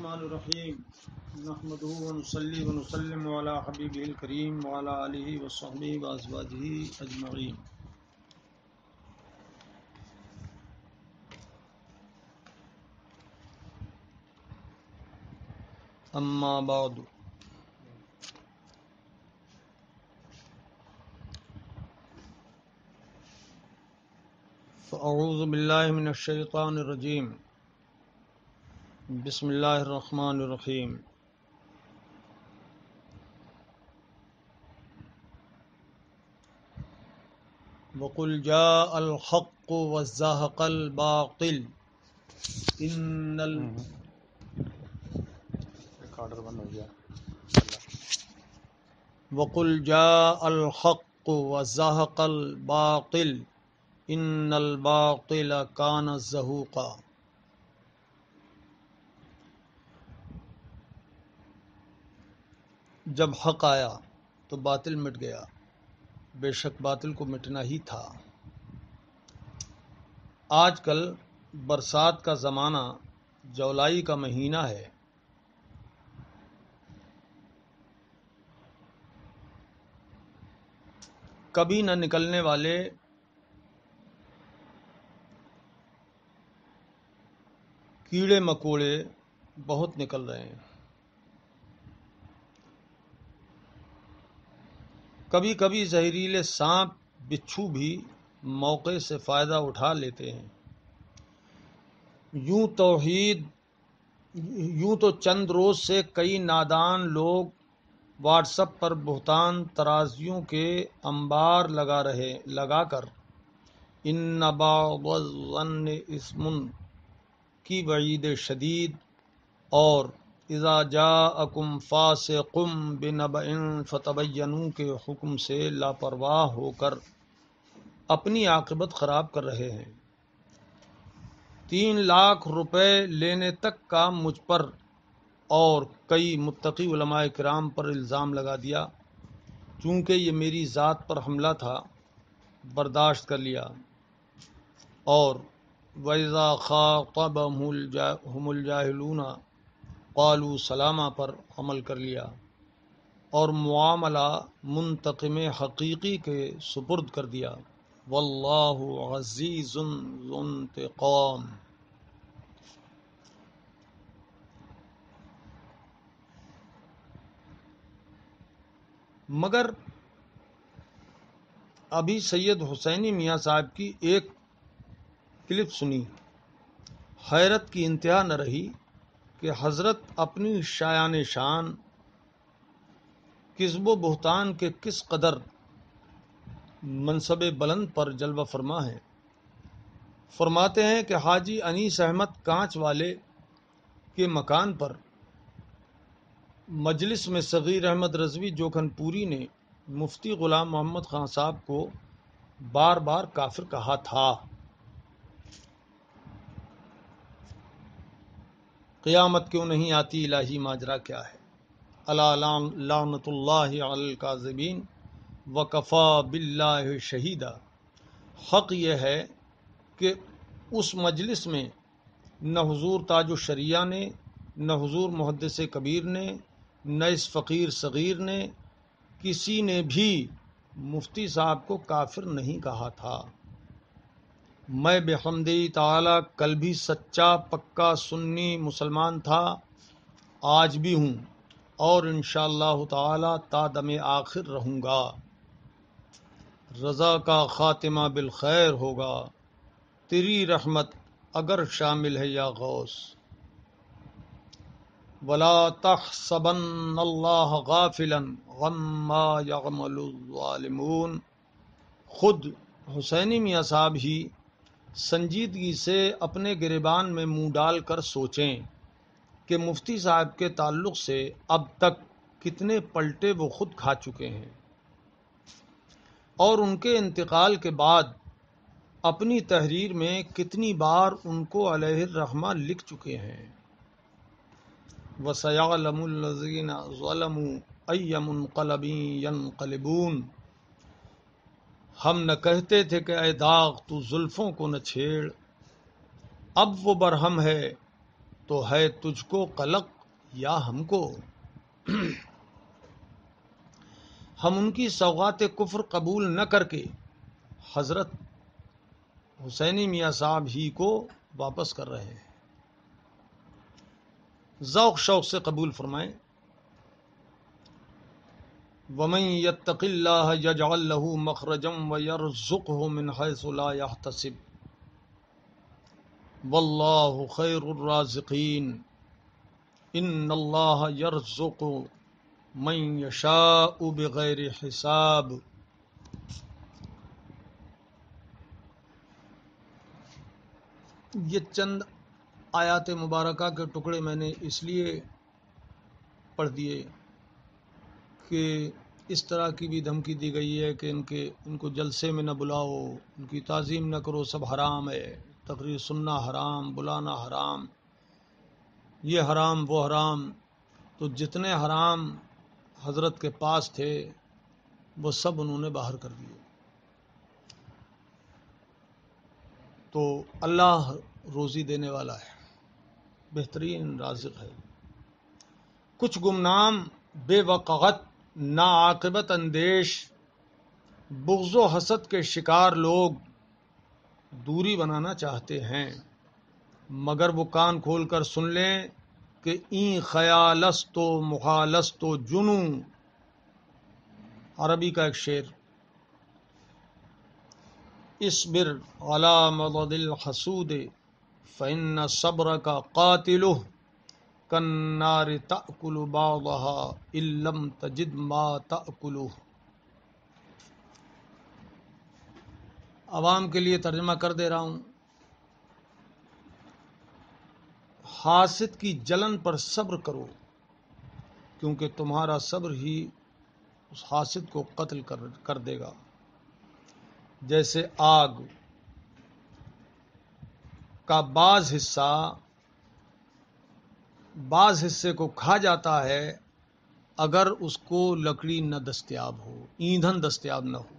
الرحمن الرحیم نحمده ونصلي ونسلم على حبیبه الکریم وعلى آلہ وصحبہ وازواجہ اجمعین. اما بعد فاعوذ باللہ من الشیطان الرجیم. بسم اللہ الرحمن الرحیم. وقل جاء الحق وزهق الباطل ان وقل جاء الحق وزهق الباطل ان الباطل كان زهوقا. جب حق آیا تو باطل مٹ گیا، بے شک باطل کو مٹنا ہی تھا. آج کل برسات کا زمانہ، جولائی کا مہینہ ہے. کبھی نہ نکلنے والے کیڑے مکوڑے بہت نکل رہے ہیں. کبھی کبھی زہریلے سانپ بچھو بھی موقع سے فائدہ اٹھا لیتے ہیں. یوں تو چند روز سے کئی نادان لوگ واٹس ایپ پر بہتان ترازیوں کے انبار لگا کر ان بعض الظن اثم کی وعید شدید اور اذا جاءکم فاسق بنبأ فتبینوا کے حکم سے لاپرواہ ہو کر اپنی عاقبت خراب کر رہے ہیں. 3 لاکھ روپے لینے تک کا مجھ پر اور کئی متقی علماء کرام پر الزام لگا دیا. چونکہ یہ میری ذات پر حملہ تھا، برداشت کر لیا، اور وَإِذَا خَاطَبَهُمُ الْجَاهِلُونَ قَالُوا سَلَامًا پر عمل کر لیا اور معاملہ منتقم حقیقی کے سپرد کر دیا. واللہ عزیز ذو انتقام. مگر ابھی سید حسینی میاں صاحب کی ایک کلپ سنی، حیرت کی انتہا نہ رہی کہ حضرت اپنی شایان شان کذب و بہتان کے کس قدر منصب بلند پر جلوہ فرما ہیں. فرماتے ہیں کہ حاجی انیس احمد کانچ والے کے مکان پر مجلس میں صغیر احمد رضوی جوکھن پوری نے مفتی غلام محمد خان صاحب کو بار بار کافر کہا تھا. قیامت کیوں نہیں آتی، الہی ماجرا کیا ہے. الا لعنت اللہ علی الکاذبین وکفی باللہ شہیدا. حق یہ ہے کہ اس مجلس میں نہ حضور تاج الشریعہ نے، نہ حضور محدث کبیر نے، نہ اس فقیر صغیر نے، کسی نے بھی مفتی صاحب کو کافر نہیں کہا تھا. میں بحمدہ تعالی کل بھی سچا پکا سنی مسلمان تھا، آج بھی ہوں، اور انشاءاللہ تعالی تا دم آخر رہوں گا. رضا کا خاتمہ بالخیر ہوگا، تیری رحمت اگر شامل ہے یا غوث. ولا تحسبن اللہ غافلا عما یعمل الظالمون. خود حسینی میاں صاحب ہی سنجیدگی سے اپنے گریبان میں منہ ڈال کر سوچیں کہ مفتی صاحب کے تعلق سے اب تک کتنے پلٹے وہ خود کھا چکے ہیں، اور ان کے انتقال کے بعد اپنی تحریر میں کتنی بار ان کو علیہ الرحمہ لکھ چکے ہیں. وَسَيَعْلَمُ الَّذِينَ ظَلَمُوا أَيَّ مُنْقَلَبٍ يَنْقَلِبُونَ. ہم نہ کہتے تھے کہ اے داغ تو زلفوں کو نہ چھیڑ، اب وہ برہم ہے تو ہے تجھ کو قلق یا ہم کو ہم ان کی سوغات کفر قبول نہ کر کے حضرت حسینی میاں صاحب ہی کو واپس کر رہے ہیں. ذوق شوق سے قبول فرمائیں. وَمَن يَتَّقِ اللَّهَ يَجْعَل لَّهُ مَخْرَجًا وَيَرْزُقْهُ مِنْ حَيْثُ لَا يَحْتَسِبُ وَاللَّهُ خَيْرُ الرَّازِقِينَ. إِنَّ اللَّهَ يَرْزُقُ مَن يَشَاءُ بِغَيْرِ حِسَابٍ. یہ چند آیات مبارکہ کے ٹکڑے میں نے اس لیے پڑھ دیے کہ اس طرح کی بھی دھمکی دی گئی ہے کہ ان کو جلسے میں نہ بلاؤ، ان کی تعظیم نہ کرو، سب حرام ہے، تقریر سننا حرام، بلانا حرام، یہ حرام وہ حرام. تو جتنے حرام حضرت کے پاس تھے وہ سب انہوں نے باہر کر دیے. تو اللہ روزی دینے والا ہے، بہترین رازق ہے. کچھ گمنام، بے وقت، ناعاقبت اندیش، بغض و حسد کے شکار لوگ دوری بنانا چاہتے ہیں، مگر وہ کان کھول کر سن لیں کہ این خیالست و مخالست و جنو. عربی کا ایک شعر. اصبر علی مضض الحسود فإن صبرک قاتلہ کالنار تأکل بعضها ان لم تجد ما تأکلہ. عوام کے لیے ترجمہ کر دے رہا ہوں. حاسد کی جلن پر صبر کرو، کیونکہ تمہارا صبر ہی اس حاسد کو قتل کر دے گا. جیسے آگ کا بعض حصے کو کھا جاتا ہے اگر اس کو لکڑی نہ دستیاب ہو، ایندھن دستیاب نہ ہو.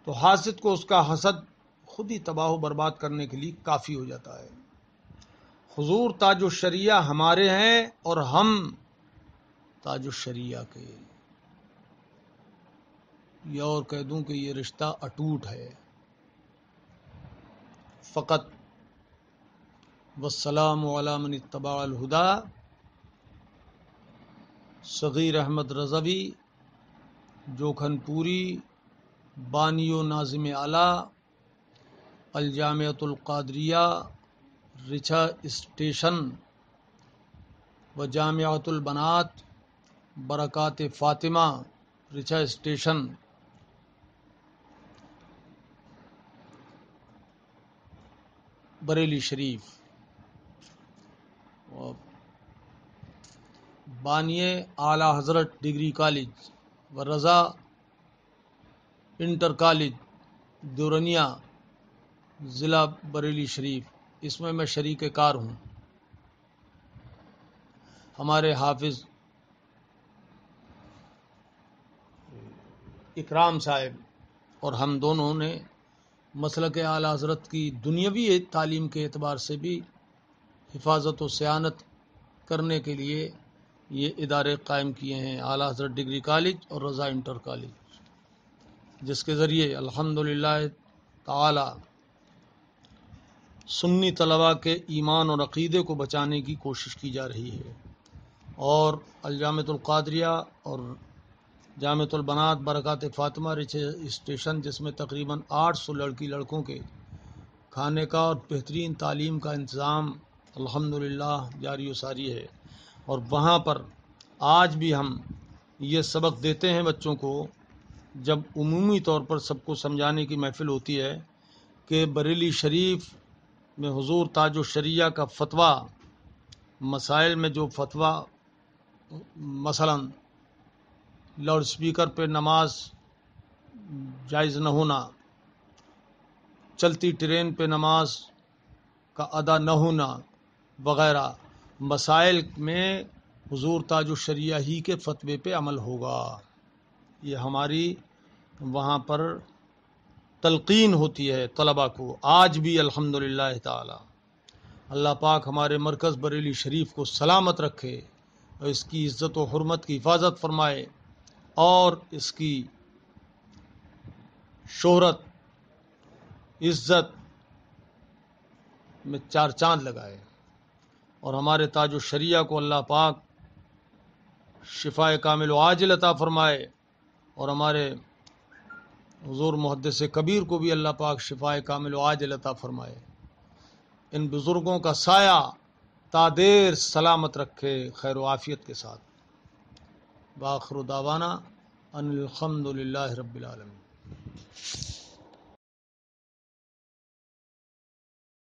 تو حاسد کو اس کا حسد خود ہی تباہ و برباد کرنے کے لیے کافی ہو جاتا ہے. حضور تاج الشریعہ ہمارے ہیں اور ہم تاج الشریعہ کے. یہ اور کہہ دوں کہ یہ رشتہ اٹوٹ ہے. فقط والسلام علی من اتبع الہدی. صغیر احمد رضوی، جوکھن پوری، بانی و ناظم اعلیٰ، الجامعۃ القادریہ، رچا اسٹیشن و جامعۃ البنات، برکات فاطمہ، رچا اسٹیشن، بریلی شریف. بانیے اعلیٰ حضرت ڈگری کالج و رضا انٹر کالج دورنیا، ضلع بریلی شریف. اس میں شریک کار ہوں. ہمارے حافظ اکرام صاحب اور ہم دونوں نے مسلک اعلیٰ حضرت کی دنیاوی تعلیم کے اعتبار سے بھی حفاظت و صیانت کرنے کے لیے یہ ادارے قائم کیے ہیں، اعلیٰ حضرت ڈگری کالج اور رضا انٹر کالج، جس کے ذریعے الحمدللہ تعالی سنی طلباء کے ایمان اور عقیدے کو بچانے کی کوشش کی جا رہی ہے. اور الجامعۃ القادریہ اور جامعۃ البنات برکات فاطمہ رچ اسٹیشن، جس میں تقریباً 800 لڑکی لڑکوں کے کھانے کا اور بہترین تعلیم کا انتظام الحمدللہ جاری و ساری ہے. اور وہاں پر آج بھی ہم یہ سبق دیتے ہیں بچوں کو، جب عمومی طور پر سب کو سمجھانے کی محفل ہوتی ہے کہ بریلی شریف میں حضور تاج الشریعہ کا فتویٰ، مسائل میں جو فتویٰ، مثلا لاؤڈ سپیکر پہ نماز جائز نہ ہونا، چلتی ٹرین پہ نماز کا ادا نہ ہونا وغیرہ مسائل میں حضور تاج الشریعہ ہی کے فتوے پہ عمل ہوگا. یہ ہماری وہاں پر تلقین ہوتی ہے طلباء کو آج بھی الحمدللہ تعالی. اللہ پاک ہمارے مرکز بریلی شریف کو سلامت رکھے اور اس کی عزت و حرمت کی حفاظت فرمائے اور اس کی شہرت عزت میں چار چاند لگائے، اور ہمارے تاج و شریعہ کو اللہ پاک شفاء کامل و عاجل عطا فرمائے، اور ہمارے حضور محدث کبیر کو بھی اللہ پاک شفاء کامل و عاجل عطا فرمائے۔ ان بزرگوں کا سایہ تا دیر سلامت رکھے خیر و عافیت کے ساتھ۔ بآخر دعوانا ان الحمد للہ رب العالمین۔